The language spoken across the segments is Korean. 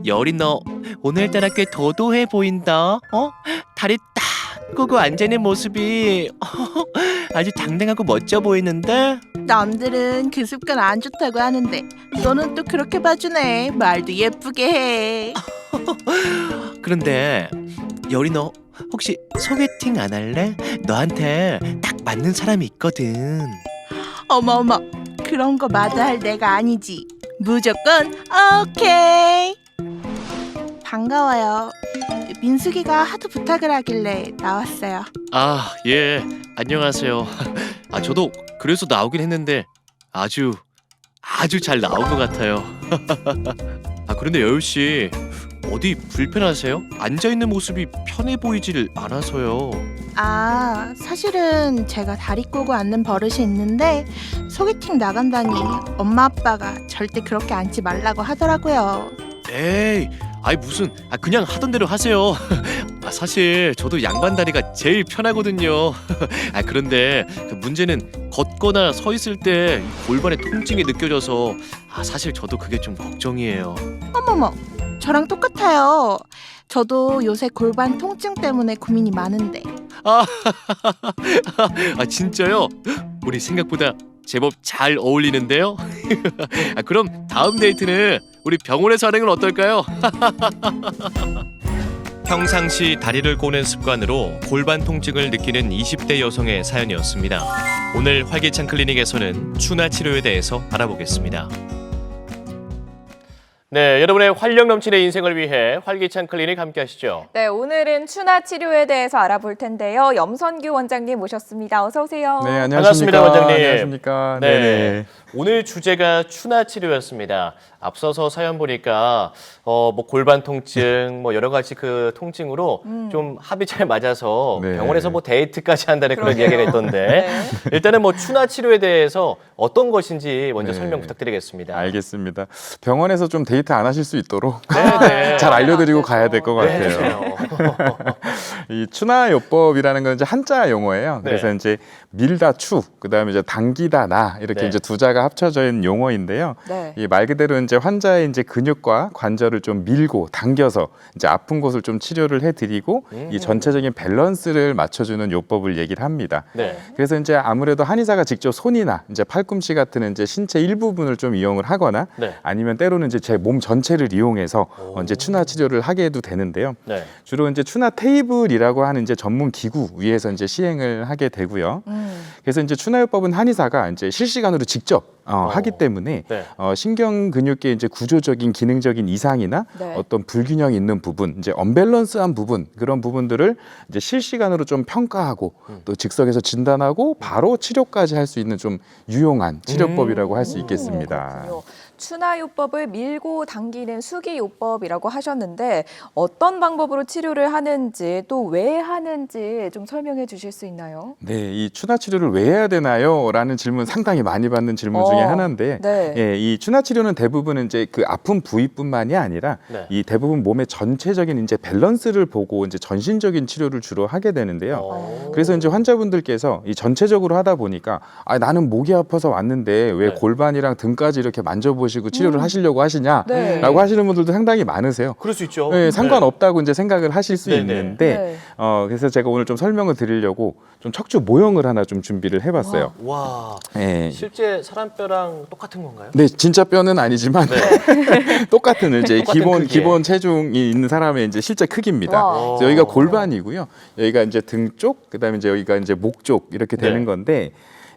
여리 너 오늘따라 꽤 도도해 보인다. 다리 딱 끄고 앉아있는 모습이 아주 당당하고 멋져 보이는데? 남들은 그 습관 안 좋다고 하는데 너는 또 그렇게 봐주네. 말도 예쁘게 해. 그런데 여리 너 혹시 소개팅 안 할래? 너한테 딱 맞는 사람이 있거든. 어머 그런 거 마다할 내가 아니지. 무조건 오케이. 반가워요. 민숙이가 하도 부탁을 하길래 나왔어요. 아, 예. 안녕하세요. 저도 그래서 나오긴 했는데 아주 잘 나온 것 같아요. 그런데 여유 씨 어디 불편하세요? 앉아 있는 모습이 편해 보이질 않아서요. 사실은 제가 다리 꼬고 앉는 버릇이 있는데 소개팅 나간다니 엄마 아빠가 절대 그렇게 앉지 말라고 하더라고요. 에이, 무슨 그냥 하던 대로 하세요. 사실 저도 양반 다리가 제일 편하거든요. 그런데 그 문제는 걷거나 서 있을 때 골반의 통증이 느껴져서 사실 저도 그게 좀 걱정이에요. 어머머, 저랑 똑같아요. 저도 요새 골반 통증 때문에 고민이 많은데. 진짜요? 우리 생각보다 제법 잘 어울리는데요. 그럼 다음 데이트는 우리 병원에서 하는 건 어떨까요? 평상시 다리를 꼬는 습관으로 골반 통증을 느끼는 20대 여성의 사연이었습니다. 오늘 활기찬 클리닉에서는 추나 치료에 대해서 알아보겠습니다. 네, 여러분의 활력 넘치는 인생을 위해 활기찬 클리닉 함께 하시죠. 네, 오늘은 추나 치료에 대해서 알아볼 텐데요. 염선규 원장님 모셨습니다. 어서 오세요. 네, 안녕하십니까. 반갑습니다, 원장님. 안녕하십니까. 네. 네네. 오늘 주제가 추나 치료였습니다. 앞서서 사연 보니까 뭐 골반 통증, 뭐 여러 가지 그 통증으로 좀 합이 잘 맞아서 네. 병원에서 뭐 데이트까지 한다는 그런 그러게요. 이야기가 있던데 네. 일단은 뭐 추나 치료에 대해서 어떤 것인지 먼저 네. 설명 부탁드리겠습니다. 알겠습니다. 병원에서 좀 데이트 안 하실 수 있도록 네. 잘 알려드리고 아, 가야 될 것 네, 같아요. 해주세요. 이 추나요법이라는 건 이제 한자 용어예요. 그래서 네. 이제 밀다 추, 그다음에 이제 당기다 나 이렇게 네. 이제 두 자가 합쳐져 있는 용어인데요. 네. 이 말 그대로 이제 환자의 이제 근육과 관절을 좀 밀고 당겨서 이제 아픈 곳을 좀 치료를 해드리고 이 전체적인 밸런스를 맞춰주는 요법을 얘기를 합니다. 네. 그래서 이제 아무래도 한의사가 직접 손이나 이제 팔꿈치 같은 이제 신체 일부분을 좀 이용을 하거나 네. 아니면 때로는 이제 제 몸 전체를 이용해서 오. 이제 추나 치료를 하게 해도 되는데요. 네. 주로 이제 추나 테이블이라고 하는 이제 전문 기구 위에서 이제 시행을 하게 되고요. 그래서 이제 추나요법은 한의사가 이제 실시간으로 직접 하기 때문에 네. 신경 근육계 이제 구조적인 기능적인 이상이나 네. 어떤 불균형이 있는 부분, 이제 언밸런스한 부분 그런 부분들을 이제 실시간으로 좀 평가하고 또 즉석에서 진단하고 바로 치료까지 할 수 있는 좀 유용한 치료법이라고 할 수 있겠습니다. 그렇군요. 추나요법을 밀고 당기는 수기요법이라고 하셨는데 어떤 방법으로 치료를 하는지 또 왜 하는지 좀 설명해 주실 수 있나요? 네, 이 추나 치료를 왜 해야 되나요? 라는 질문 상당히 많이 받는 질문 중에 하나인데, 네. 예, 이 추나 치료는 대부분 이제 그 아픈 부위뿐만이 아니라 네. 이 대부분 몸의 전체적인 이제 밸런스를 보고 이제 전신적인 치료를 주로 하게 되는데요. 오. 그래서 이제 환자분들께서 이 전체적으로 하다 보니까 나는 목이 아파서 왔는데 왜 네. 골반이랑 등까지 이렇게 만져보시고 치료를 하시려고 하시냐라고 네. 하시는 분들도 상당히 많으세요. 그럴 수 있죠. 네, 상관없다고 이제 생각을 하실 수 네네. 있는데 네. 그래서 제가 오늘 좀 설명을 드리려고 좀 척추 모형을 하나 좀 준비를 해봤어요. 와, 네. 실제 사람 뼈랑 똑같은 건가요? 네, 진짜 뼈는 아니지만 똑같은 이제 똑같은 크기에. 기본 체중이 있는 사람의 이제 실제 크기입니다. 와. 그래서 여기가 골반이고요. 여기가 이제 등 쪽, 그다음에 이제 여기가 이제 목 쪽 이렇게 되는 네. 건데.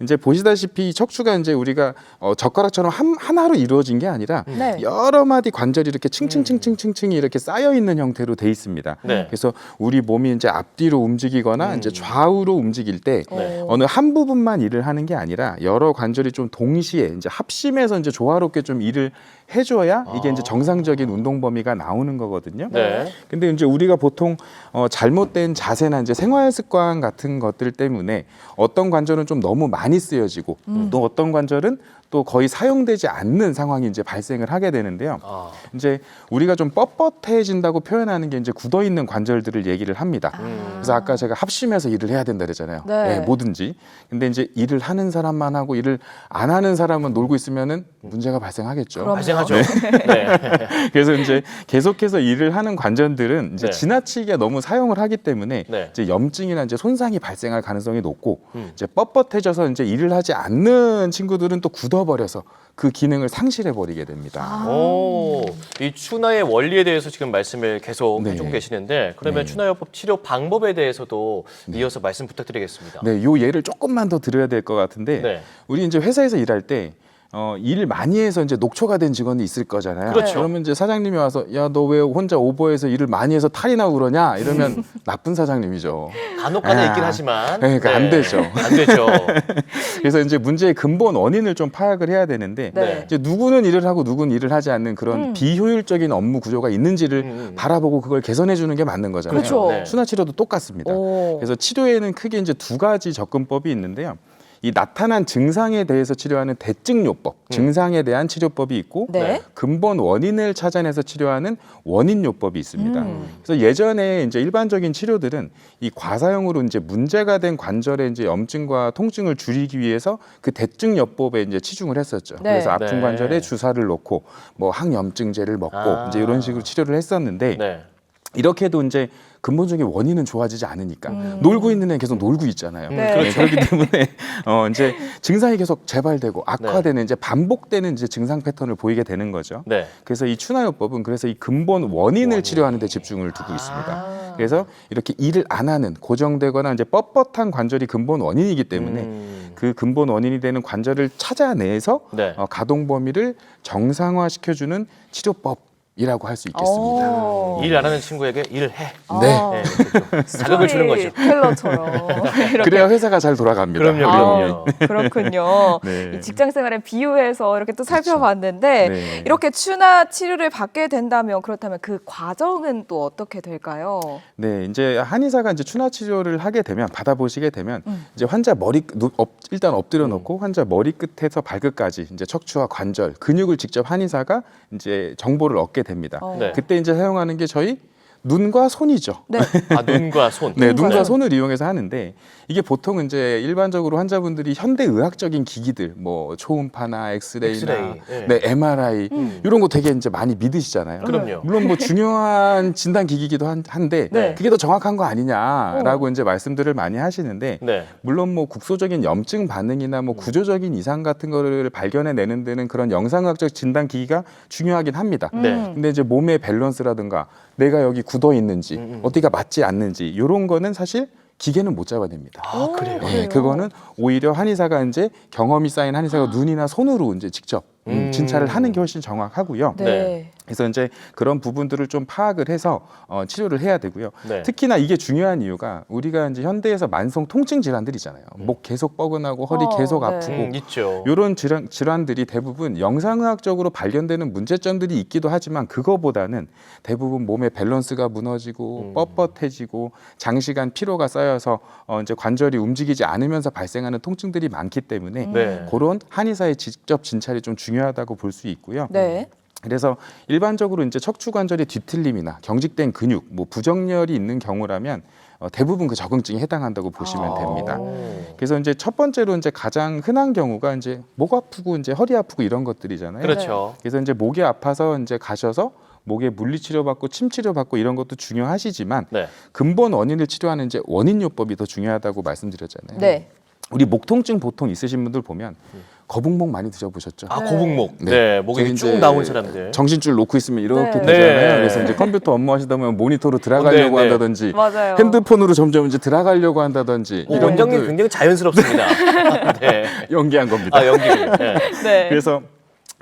이제 보시다시피 척추가 이제 우리가 젓가락처럼 하나로 이루어진 게 아니라 네. 여러 마디 관절이 이렇게 층층층층층층이 이렇게 쌓여 있는 형태로 돼 있습니다. 네. 그래서 우리 몸이 이제 앞뒤로 움직이거나 이제 좌우로 움직일 때 네. 어느 한 부분만 일을 하는 게 아니라 여러 관절이 좀 동시에 이제 합심해서 이제 조화롭게 좀 일을 해줘야 이게 이제 정상적인 운동 범위가 나오는 거거든요. 네. 근데 이제 우리가 보통 잘못된 자세나 이제 생활 습관 같은 것들 때문에 어떤 관절은 좀 너무 많이 쓰여지고 또 어떤 관절은 또 거의 사용되지 않는 상황이 이제 발생을 하게 되는데요. 아. 이제 우리가 좀 뻣뻣해진다고 표현하는 게 이제 굳어 있는 관절들을 얘기를 합니다. 그래서 아까 제가 합심해서 일을 해야 된다 그랬잖아요. 네. 뭐든지. 근데 이제 일을 하는 사람만 하고 일을 안 하는 사람은 놀고 있으면은 문제가 발생하겠죠. 그럼요. 발생하죠. 네. 그래서 이제 계속해서 일을 하는 관절들은 이제 네. 지나치게 너무 사용을 하기 때문에 네. 이제 염증이나 이제 손상이 발생할 가능성이 높고 음. 이제 뻣뻣해져서 이제 일을 하지 않는 친구들은 또 굳어버려서 그 기능을 상실해 버리게 됩니다. 오, 이 추나의 원리에 대해서 지금 말씀을 계속 네. 해주고 계시는데 그러면 네. 추나요법 치료 방법에 대해서도 이어서 말씀 부탁드리겠습니다. 네, 요 예를 조금만 더 드려야 될 것 같은데 네. 우리 이제 회사에서 일할 때 일 많이 해서 이제 녹초가 된 직원이 있을 거잖아요. 그렇죠. 그러면 이제 사장님이 와서 야, 너 왜 혼자 오버해서 일을 많이 해서 탈이 나고 그러냐? 이러면 나쁜 사장님이죠. 간혹가다 있긴 하지만 그러니까 안 되죠. 안 되죠. 그래서 이제 문제의 근본 원인을 좀 파악을 해야 되는데 네. 이제 누구는 일을 하고 누구는 일을 하지 않는 그런 비효율적인 업무 구조가 있는지를 바라보고 그걸 개선해 주는 게 맞는 거잖아요. 그렇죠. 네. 순화 치료도 똑같습니다. 오. 그래서 치료에는 크게 이제 두 가지 접근법이 있는데요. 이 나타난 증상에 대해서 치료하는 대증요법, 증상에 대한 치료법이 있고 네. 근본 원인을 찾아내서 치료하는 원인요법이 있습니다. 그래서 예전에 이제 일반적인 치료들은 이 과사용으로 이제 문제가 된 관절의 이제 염증과 통증을 줄이기 위해서 그 대증요법에 이제 치중을 했었죠. 네. 그래서 아픈 네. 관절에 주사를 놓고 뭐 항염증제를 먹고 아. 이제 이런 식으로 치료를 했었는데 네. 이렇게도 이제 근본적인 원인은 좋아지지 않으니까 놀고 있는 애는 계속 놀고 있잖아요. 네. 그렇죠. 그렇기 때문에 이제 증상이 계속 재발되고 악화되는 이제 반복되는 이제 증상 패턴을 보이게 되는 거죠. 네. 그래서 이 추나요법은 그래서 이 근본 원인을 원인. 치료하는 데 집중을 두고 있습니다. 아. 그래서 이렇게 일을 안 하는 고정되거나 이제 뻣뻣한 관절이 근본 원인이기 때문에 그 근본 원인이 되는 관절을 찾아내서 네. 가동 범위를 정상화시켜주는 치료법이라고 할 수 있겠습니다. 오. 일 안 하는 친구에게 일을 해. 네. 아. 네, 이렇게 좀 자극을 주는 거죠. 텔러처럼. 그래야 회사가 잘 돌아갑니다. 그럼요, 아, 그럼요. 그렇군요. 네. 이 직장 생활에 비유해서 이렇게 또 살펴봤는데 네. 이렇게 추나 치료를 받게 된다면 그렇다면 그 과정은 또 어떻게 될까요? 네, 이제 한의사가 이제 추나 치료를 하게 되면 받아보시게 되면 이제 환자 일단 엎드려 놓고 환자 머리 끝에서 발끝까지 이제 척추와 관절, 근육을 직접 한의사가 이제 정보를 얻게 됩니다. 네. 그때 이제 사용하는 게 저희 눈과 손이죠. 네. 아, 눈과 손. 네, 눈과 눈과 손. 손을 이용해서 하는데 이게 보통 이제 일반적으로 환자분들이 현대 의학적인 기기들 뭐 초음파나 엑스레이나 엑스레이, 예. 네, MRI 이런 거 되게 이제 많이 믿으시잖아요. 그럼요. 물론 뭐 중요한 진단 기기이기도 한데 네. 그게 더 정확한 거 아니냐라고 이제 말씀들을 많이 하시는데 네. 물론 뭐 국소적인 염증 반응이나 뭐 구조적인 이상 같은 거를 발견해 내는 데는 그런 영상의학적 진단 기기가 중요하긴 합니다. 네. 근데 이제 몸의 밸런스라든가 내가 여기 굳어 있는지 어디가 맞지 않는지 이런 거는 사실 기계는 못 잡아냅니다. 아, 그래요. 네, 그거는 오히려 한의사가 이제 경험이 쌓인 한의사가 눈이나 손으로 이제 직접 진찰을 하는 게 훨씬 정확하고요. 네. 네. 그래서 이제 그런 부분들을 좀 파악을 해서 치료를 해야 되고요. 네. 특히나 이게 중요한 이유가 우리가 이제 현대에서 만성 통증 질환들 있잖아요. 목 계속 뻐근하고 허리 계속 네. 아프고 있죠. 이런 질환들이 대부분 영상의학적으로 발견되는 문제점들이 있기도 하지만 그거보다는 대부분 몸의 밸런스가 무너지고 뻣뻣해지고 장시간 피로가 쌓여서 이제 관절이 움직이지 않으면서 발생하는 통증들이 많기 때문에 네. 그런 한의사의 직접 진찰이 좀 중요하다고 볼 수 있고요. 네. 그래서 일반적으로 이제 척추 관절의 뒤틀림이나 경직된 근육, 뭐 부정렬이 있는 경우라면 대부분 그 적응증에 해당한다고 보시면 됩니다. 그래서 이제 첫 번째로 이제 가장 흔한 경우가 이제 목 아프고 이제 허리 아프고 이런 것들이잖아요. 그렇죠. 그래서 이제 목이 아파서 이제 가셔서 목에 물리치료 받고 침 치료 받고 이런 것도 중요하시지만 네. 근본 원인을 치료하는 이제 원인요법이 더 중요하다고 말씀드렸잖아요. 네. 우리 목 통증 보통 있으신 분들 보면 거북목 많이 드셔보셨죠? 아, 거북목. 네. 네. 목에 저희 쭉 이제 나온 사람들. 정신줄 놓고 있으면 이렇게 네. 되잖아요. 네. 그래서 이제 컴퓨터 업무하시다 보면 모니터로 들어가려고 네, 네. 한다든지 맞아요. 핸드폰으로 점점 이제 들어가려고 한다든지 이런 원장님 분들 굉장히 자연스럽습니다. 네. 연기한 겁니다. 아, 연기를. 네. 네. 그래서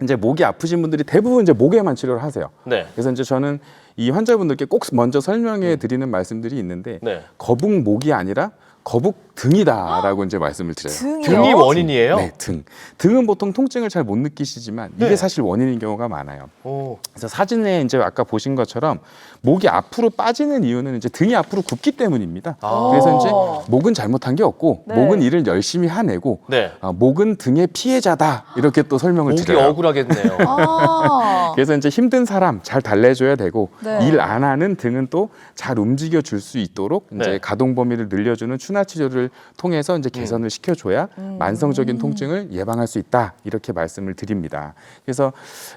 이제 목이 아프신 분들이 대부분 이제 목에만 치료를 하세요. 네. 그래서 이제 저는 이 환자분들께 꼭 먼저 설명해 드리는 말씀들이 있는데 네. 거북목이 아니라 거북 등이다라고 이제 말씀을 드려요. 등이요? 등이 원인이에요? 네, 등. 등은 보통 통증을 잘 못 느끼시지만 이게 네. 사실 원인인 경우가 많아요. 오. 그래서 사진에 이제 아까 보신 것처럼 목이 앞으로 빠지는 이유는 이제 등이 앞으로 굽기 때문입니다. 아. 그래서 이제 목은 잘못한 게 없고 네. 목은 일을 열심히 해내고 네. 목은 등의 피해자다 이렇게 또 설명을 목이 드려요. 억울하겠네요. 아. 그래서 이제 힘든 사람 잘 달래줘야 되고 네. 일 안 하는 등은 또 잘 움직여 줄 수 있도록 이제 네. 가동 범위를 늘려주는 추나 치료를 통해서 이제 개선을 시켜줘야 만성적인 통증을 예방할 수 있다 이렇게 말씀을 드립니다. 그래서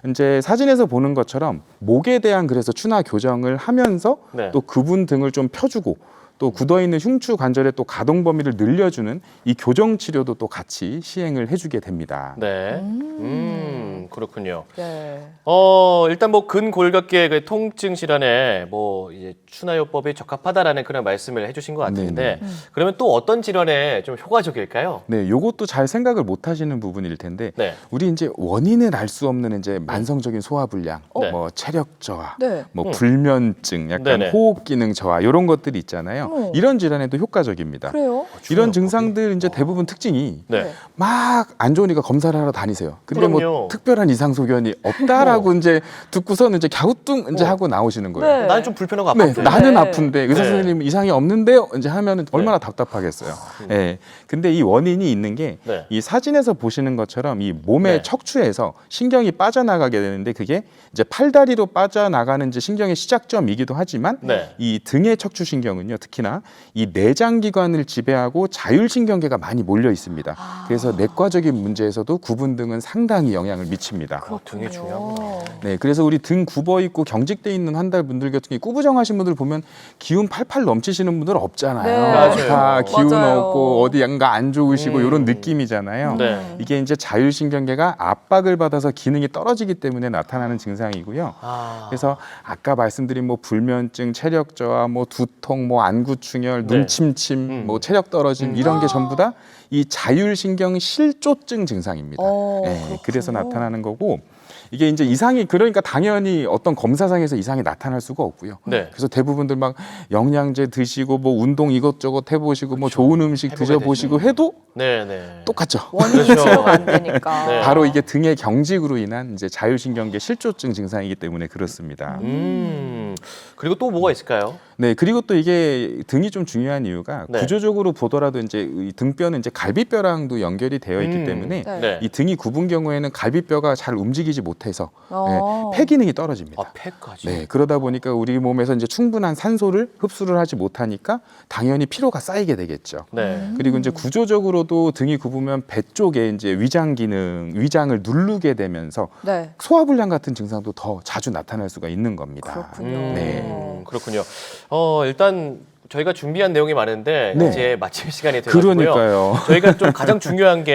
이제 사진에서 보는 것처럼 목에 대한 그래서 추나 교정을 하면서 네. 또 그분 등을 좀 펴주고 또 굳어있는 흉추 관절의 또 가동 범위를 늘려주는 이 교정 치료도 또 같이 시행을 해주게 됩니다. 네. 그렇군요. 네. 일단 뭐 근골격계 그 통증 질환에 뭐 이제 추나요법이 적합하다라는 그런 말씀을 해주신 것 같은데 그러면 또 어떤 질환에 좀 효과적일까요? 네, 요것도 잘 생각을 못 하시는 부분일 텐데 네. 우리 이제 원인을 알 수 없는 이제 만성적인 소화불량, 네. 뭐 체력 저하, 네. 뭐 불면증, 약간 네네. 호흡 기능 저하 이런 것들이 있잖아요. 어머. 이런 질환에도 효과적입니다. 그래요? 이런 증상들 이제 대부분 특징이 네. 막 안 좋으니까 검사를 하러 다니세요. 근데 뭐 그럼요. 특별한 이상 소견이 없다라고 이제 듣고서는 이제 갸우뚱 이제 하고 나오시는 거예요. 네. 나는 좀 불편하고 네, 아픈데. 나는 네. 아픈데 의사 네. 선생님 이상이 없는데요. 이제 하면은 얼마나 답답하겠어요. 예. 근데 이 원인이 있는 게 네. 이 사진에서 보시는 것처럼 이 몸의 네. 척추에서 신경이 빠져나가게 되는데 그게 이제 팔다리로 빠져나가는 이제 신경의 시작점이기도 하지만 네. 이 등의 척추 신경은요, 특히나 이 내장 기관을 지배하고 자율신경계가 많이 몰려 있습니다. 그래서 내과적인 문제에서도 구분 등은 상당히 영향을 미칩니다. 등이 중요하구나. 네, 그래서 우리 등 굽어 있고 경직돼 있는 환자분들 같은 경우 꾸부정하신 분들 보면 기운 팔팔 넘치시는 분들 없잖아요. 네. 맞아요. 다 기운 맞아요. 없고 어디 양가 안 좋으시고 이런 느낌이잖아요. 네. 이게 이제 자율신경계가 압박을 받아서 기능이 떨어지기 때문에 나타나는 증상이고요. 아. 그래서 아까 말씀드린 뭐 불면증, 체력 저하, 뭐 두통, 뭐 안구충혈, 네. 눈침침, 뭐 체력 떨어짐 이런 게 전부 다 이 자율신경 실조증 증상입니다. 네, 그래서 나타나는 거고 이게 이제 이상이 그러니까 당연히 어떤 검사상에서 이상이 나타날 수가 없고요. 네. 그래서 대부분들 막 영양제 드시고 뭐 운동 이것저것 해보시고 뭐 좋은 음식 해보게 드셔보시고 해도 네네. 똑같죠. 원인 그렇죠. 치료가 안 되니까. 네. 바로 이게 등의 경직으로 인한 이제 자율신경계 실조증 증상이기 때문에 그렇습니다. 그리고 또 뭐가 있을까요? 네, 그리고 또 이게 등이 좀 중요한 이유가 네. 구조적으로 보더라도 이제 이 등뼈는 이제 갈비뼈랑도 연결이 되어 있기 때문에 네. 네. 이 등이 굽은 경우에는 갈비뼈가 잘 움직이지 못해서 어. 폐 기능이 떨어집니다. 아, 폐까지. 네, 그러다 보니까 우리 몸에서 이제 충분한 산소를 흡수를 하지 못하니까 당연히 피로가 쌓이게 되겠죠. 네. 그리고 이제 구조적으로도 등이 굽으면 배 쪽에 이제 위장 기능, 위장을 누르게 되면서 네. 소화불량 같은 증상도 더 자주 나타날 수가 있는 겁니다. 그렇군요. 네. 그렇군요. 일단 저희가 준비한 내용이 많은데 네. 이제 마칠 시간이 되었고요. 그러니까요. 저희가 좀 가장 중요한 게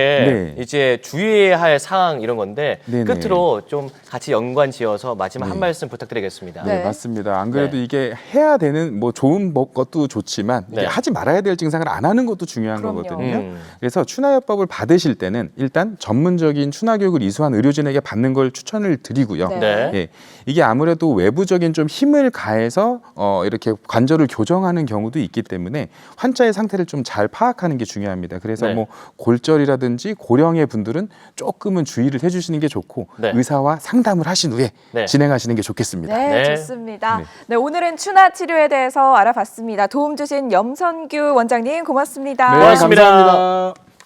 네. 이제 주의해야 할 사항 이런 건데 네네. 끝으로 좀 같이 연관 지어서 마지막 한 네. 말씀 부탁드리겠습니다. 네. 네, 맞습니다. 안 그래도 네. 이게 해야 되는 뭐 좋은 것도 좋지만 이게 네. 하지 말아야 될 증상을 안 하는 것도 중요한 그럼요. 거거든요. 그래서 추나요법을 받으실 때는 일단 전문적인 추나 교육을 이수한 의료진에게 받는 걸 추천을 드리고요. 네. 네. 예, 이게 아무래도 외부적인 좀 힘을 가해서 이렇게 관절을 교정하는 경우도 있기 때문에 환자의 상태를 좀 잘 파악하는 게 중요합니다. 그래서 네. 뭐 골절이라든지 고령의 분들은 조금은 주의를 해주시는 게 좋고 네. 의사와 상담을 하신 후에 네. 진행하시는 게 좋겠습니다. 네, 네. 좋습니다. 네. 네, 오늘은 추나 치료에 대해서 알아봤습니다. 도움 주신 염선규 원장님 고맙습니다. 네, 고맙습니다. 감사합니다.